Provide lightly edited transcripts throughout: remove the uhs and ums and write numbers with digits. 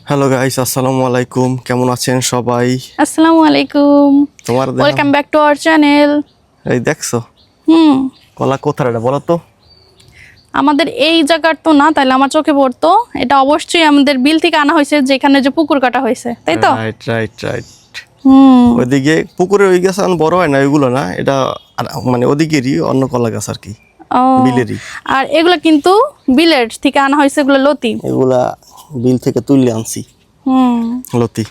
Hello guys, আসসালামু আলাইকুম। কেমন আছেন সবাই? আসসালামু আলাইকুম। তোমার welcome back to our channel. এই দেখছো হুম কলা কোথায়, এটা বলো তো। আমাদের এই জায়গার তো না, তাহলে আমার চোখে পড়তো। এটা অবশ্যই আমাদের বিল থেকে আনা হয়েছে, যেখানে যে পুকুর কাটা হয়েছে, তাই তো? Right right right. হুম ওইদিকে পুকুরের ওই গাছ এখন বড় হয় না, ওইগুলো না, এটা মানে ওদিকেরই অন্য কলা গাছ আর কি, ও, বিলেরই। আর এগুলো কিন্তু বিলের থেকে আনা হয়েছে, এগুলো লতি। এগুলা বিল থেকে তুললে আনছি হুম লতি।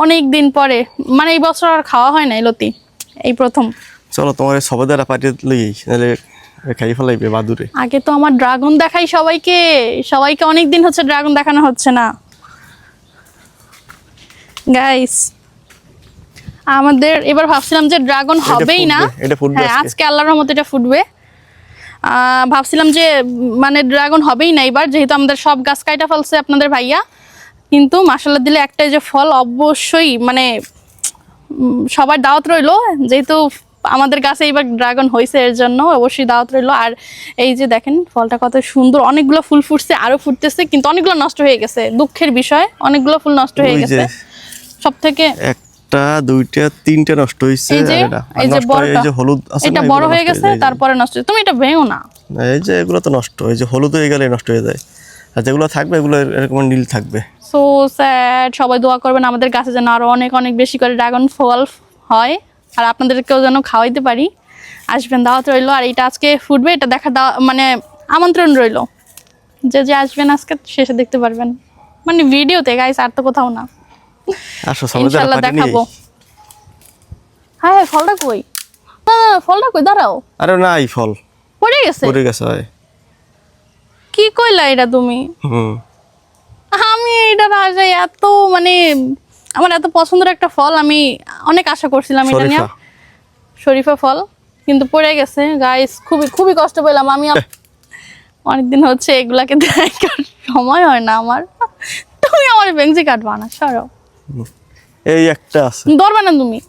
অনেক দিন পরে, মানে এই বছর আর খাওয়া হয় নাই লতি, এই প্রথম। চলো তোমার সবেদারা পাঠিয়ে লই, নাহলে খাই ফেলাইবে বাদুরে। আগে তো আমার ড্রাগন দেখাই সবাইকে, সবাইকে অনেক দিন হচ্ছে ড্রাগন দেখানো হচ্ছে না গাইস। আমাদের এবার ভাবছিলাম যে ড্রাগন হবেই না। এটা ফুটবে হ্যাঁ, আজকে আল্লাহর রহমতে এটা ফুটবে। ভাবছিলাম যে মানে ড্রাগন হবেই না এবার, যেহেতু আমাদের সব গাছ কাটা ফেলছে আপনাদের ভাইয়া। কিন্তু মাশাআল্লাহ দিলে একটাই যে ফল, অবশ্যই মানে সবার দাওয়াত রইলো, যেহেতু আমাদের গাছে এবার ড্রাগন হয়েছে, এর জন্য অবশ্যই দাওয়াত রইলো। আর এই যে দেখেন ফলটা কত সুন্দর, অনেকগুলো ফুল ফুটছে, আরো ফুটতেছে, কিন্তু অনেকগুলো নষ্ট হয়ে গেছে। দুঃখের বিষয়, অনেকগুলো ফুল নষ্ট হয়ে ওই যে গেছে। সব থেকে একটা দুইটা তিনটা নষ্ট হয়েছে। এই যে আর এই যে নষ্ট হয়, বড়টা, এই যে হলুদ আছে না, এটা এগুলো বড় হয়ে নষ্ট গেছে, যায়। তারপরে নষ্ট হয়েছে। তুমি এটা ভেঙো না। না, এই যে এগুলো তো নষ্ট, এই যে হলুদ হয়ে গেলে নষ্ট হয়ে যায়। আর যেগুলো থাকবে এগুলো এরকম নীল থাকবে। So sad. সবাই দোয়া করবেন আমাদের গাছে যেন আরো অনেক অনেক বেশি করে ড্রাগন ফল হয়, আর আপনাদেরকেও যেন খাওয়াইতে পারি। আসবেন, দাওয়াত রইলো। আর এটা আজকে ফুটবে, এটা দেখা মানে আমন্ত্রণ রইলো, যে যে আসবেন আজকে শেষে দেখতে পারবেন, মানে ভিডিওতে গাইস, আর তো কোথাও না। আসো সবাই ইনশাল্লাহ দেখাবো। হ্যাঁ হ্যাঁ, ফলটা কই? না না, ফলটা কই? দাঁড়াও, আরে না, এই ফল পড়ে গেছে। পড়ে গেছে হয়। কি কইলা এটা তুমি? হুম, আমি এটা আগে এত মানে আমার এত পছন্দের একটা ফল, আমি অনেক আশা করছিলাম এটা নিয়ে। শরীফা। শরীফা ফল, কিন্তু পড়ে গেছে গাইস। খুবই খুবই কষ্ট পেলাম আমি। অনেকদিন হচ্ছে এগুলাকে দেখার সময় হয় না আমার। তুমি আমার বেঞ্চি কাটবা না, সরো। এই একটা আছে, ধরবে না তুমি।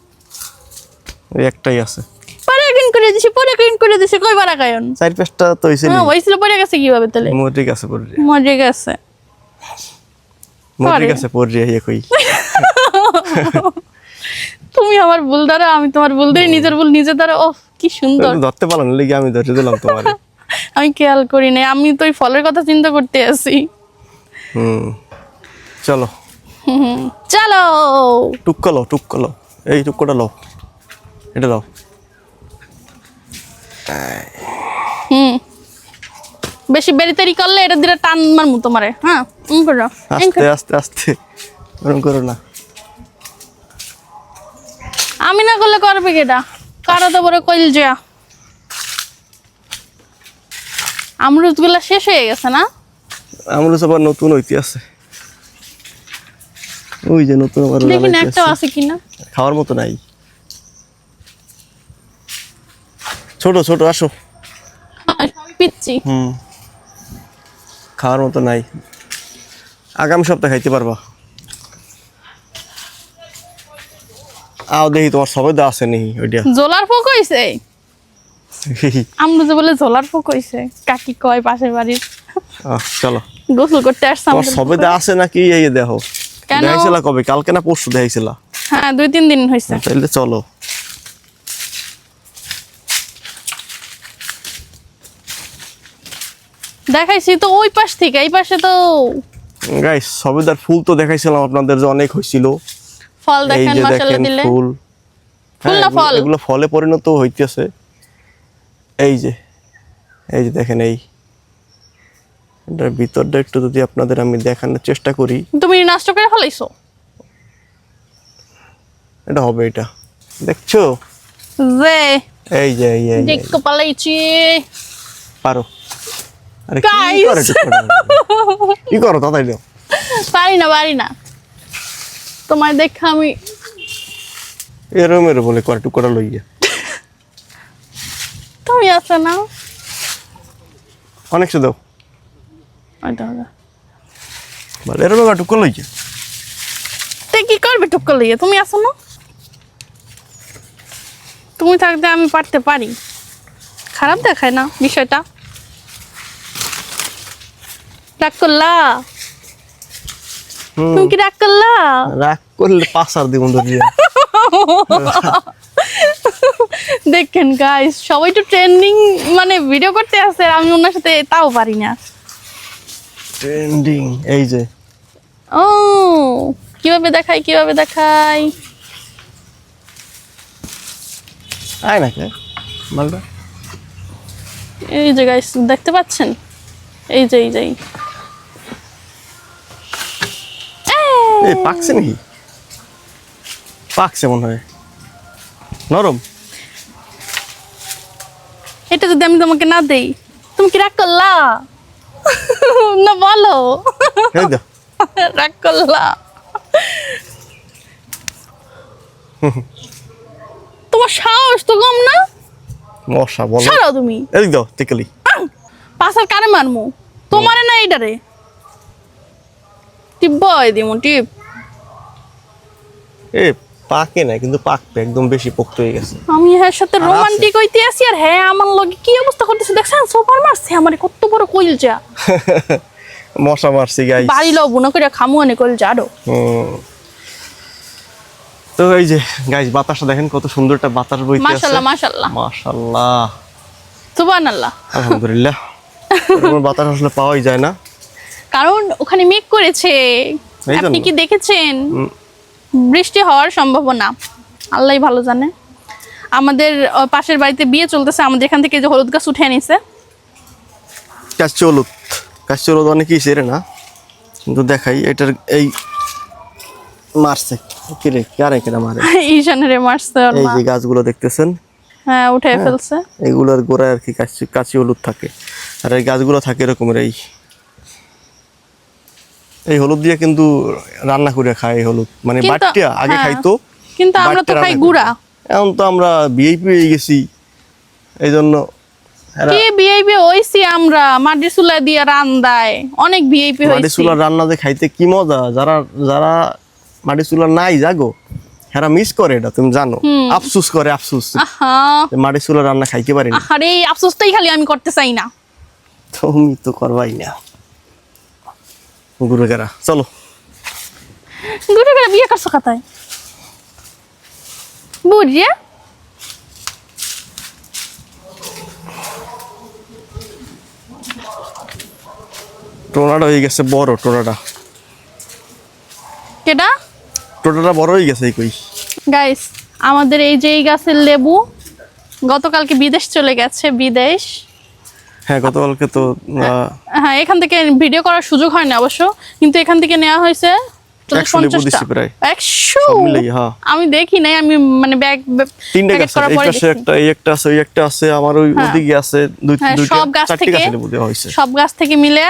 এই একটাই আছে। পরে ক্লিন করে দিছি, পরে ক্লিন করে দিছি, কই বারা কায়ন। চার পাঁচটা তো হয়েছে। হ্যাঁ, হইছিল, পড়ে গেছে কিভাবে তাহলে? মরে গেছে পড়ে, মরে গেছে। মরে গেছে পড়ে ইয়ে কই। তুমি আমার ভুল ধরো, আমি তোমার ভুল ধরি, নিজের ভুল নিজে ধরো। ওহ কি সুন্দর। ধরতে পারো না, লেগে আমি ধরে দিলাম তোমার। আমি খেয়াল করি নাই, আমি তো ওই ফলের কথা চিন্তা করতে আছি। হুম, চলো চলো। টুক্কা লো, টুক্কা লো, এই টুক্কোটা লো, এটা লো। হুম, বেশি বেরিতেরি করলে এটা দিলে টান মারমু তোমারে। হ্যাঁ, করো। আস্তে আস্তে আস্তে, ওরকম করো না। আমি না করলে করবে কেটা? কারো তো বড় কইল যে আমরুদ গুলা শেষ হয়ে গেছে না? আমরা সবার নতুন হইতে আছে, ওই যে নতুন আবার দেখি না লাগাইতে একটাও আছে। আছে কিনা। খাওয়ার মতো নাই, ছোট ছোট, আসো। পিচ্ছি। হুম, খাওয়ার মতো নাই, আগামী সপ্তাহে খাইতে পারবা। আও দেখি তোমার সবাই দা আছে নি ওইটা। জোলার পোক হইছে। আমরা যে বলে জোলার পোক হইছে, কাকি কয় পাশের বাড়ির। চলো, গোসল করতে আসছে তোমার আমাদের সবাই দা পুকুরে। আছে নাকি এই দেখো। কেন? দেখাইছিলা কবে? কালকে না পরশু দেখাইছিলা? হ্যাঁ, 2-3 দিন হইছে। তাইলে চলো। দেখাইছি তো ওই পাশ থেকে, এই পাশে তো গাইস, সবেদার ফুল তো দেখাইছিলাম আপনাদের, যে অনেক হইছিল। ফল এই দেখেন যে মাশাআল্লাহ দেখেন দিলে। ফুল, ফুল না হ্যাঁ, ফল? এগুলো ফলে পরিণত হইতেছে। এই যে, এই যে দেখেন, এই এটার ভিতরটা একটু যদি আপনাদের আমি দেখানোর চেষ্টা করি। তুমি নষ্ট করে ফলাইছো। এটা হবে, এটা দেখছো? যে এই যে এই দেখতে পালাইছি। পারো। আরে কি Guys! করে কি করো তাই দাও। পারি না। তোমার দেখা আমি এরম এরম বলে করে টুকরা লইয়া। তুমি আছো না? অনেক দাও, ওইটা হবে। বলে এরম টুকরা লইয়া। তে কি করবে টুক্কা লইয়া? তুমি আছো না? তুমি থাকতে আমি পারতে পারি। খারাপ দেখায় না বিষয়টা? রাগ করলা? তুমি কি রাগ করলা? রাগ করলে পাসার দিব ধরিয়া। দেখেন গাইস, সবাই তো ট্রেন্ডিং মানে ভিডিও করতে আসে, আর আমি ওনার সাথে তাও পারি না। ট্রেন্ডিং এই যে ও কিভাবে দেখাই আয় না কে মালটা। এই যে গাইস দেখতে পাচ্ছেন, এই যে এই পাকছে নাকি? পাকছে মনে হয়, নরম। এটা যদি আমি তোমাকে না দেই, তুমি কি রাগ করলা? না বলো। এই দাও। রাগ করলা? তোমার সাহস তো কম না? মশা বলো। ছাড়াও তুমি। এই দাও টিকলি। পাশার কারে মারমু? তোমারে না এইটারে? টিপ বয় দিমু টিপ। এ পাকে না কিন্তু পাকবে, একদম বেশি পোক্ত হয়ে গেছে। আমি এর সাথে আর রোমান্টিক হইতে আসি, আর হ্যাঁ আমার লগে কি অবস্থা করতেছে দেখছেন? সোফার মারছে আমারে, কত বড় কইলজা। মশা মারছি গাইস। বাড়ি লও বুনা করে খামু আনে কইলজা আরো। তো এই যে গাইস বাতাসটা দেখেন কত সুন্দর একটা বাতাস বইতে আছে। মাশাআল্লাহ মাশাআল্লাহ মাশাআল্লাহ সুবহানাল্লাহ। আলহামদুলিল্লাহ। এরকম বাতাস আসলে পাওয়াই যায় না, কারণ ওখানে মেঘ করেছে। এই আপনি জন্য। কি দেখেছেন? বৃষ্টি হওয়ার সম্ভাবনা আল্লাহই ভালো জানে। আমাদের পাশের বাড়িতে বিয়ে চলতেছে, আমাদের এখান থেকে যে হলুদ গাছ উঠে নিছে। কাশি হলুদ অনেকেই সেরে না, কিন্তু দেখাই এটার এই মারছে কিরে কারে কিনা মারে। ঈশানের মারছে ওর এই মা। যে গাছগুলো দেখতেছেন, হ্যাঁ উঠে ফেলছে। এগুলোর গোড়ায় আর কি কাঁচি হলুদ থাকে, আর এই গাছগুলো থাকে এরকমের। এই হলুদ দিয়ে কিন্তু রান্না করে খায়। এই হলুদ মানে কিন্তু- বাটটা আগে হ্যাঁ, খাইতো, কিন্তু আমরা তো বাটটা খাই রান্না করে। গুড়া। এখন তো আমরা ভিআইপি হয়ে গেছি, এই জন্য এরা কি ভিআইপি হইছি আমরা? মাটির চুলা দিয়ে রান্দায় অনেক ভিআইপি মাটি হইছি। চুলার রান্না যে খাইতে কি মজা। যারা মাটি চুলার নাই জাগো, হেরা মিস করে এটা, তুমি জানো। আফসোস করে, আফসোস আহা যে মাটি চুলার রান্না খাইতে পারি না। আরে এই আফসোসটাই খালি আমি করতে চাই না। তুমি তো করবাই না। গুরুকেরা চলো। দুটো করে বিয়ে করছো কথায় বুঝিয়ে। টোনাটা হয়ে গেছে বড়, কেডা? টোনাটা বড় হয়ে গেছে। এই কই গাইস আমাদের এই যে এই গাছের লেবু গতকালকে বিদেশ চলে গেছে, বিদেশ। হ্যাঁ গতকালকে তো হ্যাঁ এখান থেকে ভিডিও করার সুযোগ হয় না অবশ্য, কিন্তু এখান থেকে নেওয়া হয়েছে 100 লেবু দিছি প্রায়। 100 সব মিলাই, হ্যাঁ। আমি দেখি নাই, আমি মানে ব্যাগ তিনটা গাছ আছে, এই পাশে একটা, এই একটা আছে, ওই একটা আছে, আমার ওই ওদিকে আছে দুইটা, সব গাছ চারটি থেকে গাছে লেবু দেওয়া হয়েছে। সব গাছ থেকে মিলে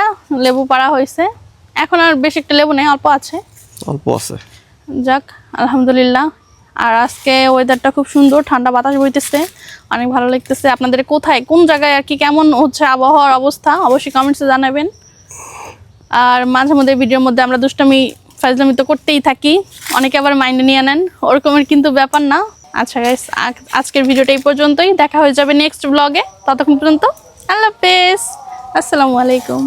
লেবু পাড়া হয়েছে। এখন আর বেশি একটা লেবু নেই, অল্প আছে। অল্প আছে। যাক আলহামদুলিল্লাহ। আর আজকে ওয়েদারটা খুব সুন্দর, ঠান্ডা বাতাস বইতেছে, অনেক ভালো লাগতেছে। আপনাদের কোথায় কোন জায়গায় আর কি কেমন হচ্ছে আবহাওয়ার অবস্থা অবশ্যই কমেন্টসে জানাবেন। আর মাঝে মধ্যে ভিডিওর মধ্যে আমরা দুষ্টামি ফাজলামি তো করতেই থাকি, অনেকে আবার মাইন্ডে নিয়ে নেন, ওরকমের কিন্তু ব্যাপার না। আচ্ছা গাইস আজকের ভিডিওটা এই পর্যন্তই, দেখা হয়ে যাবে নেক্সট ব্লগে। ততক্ষণ পর্যন্ত আল্লাহ হাফেজ, আসসালামু আলাইকুম।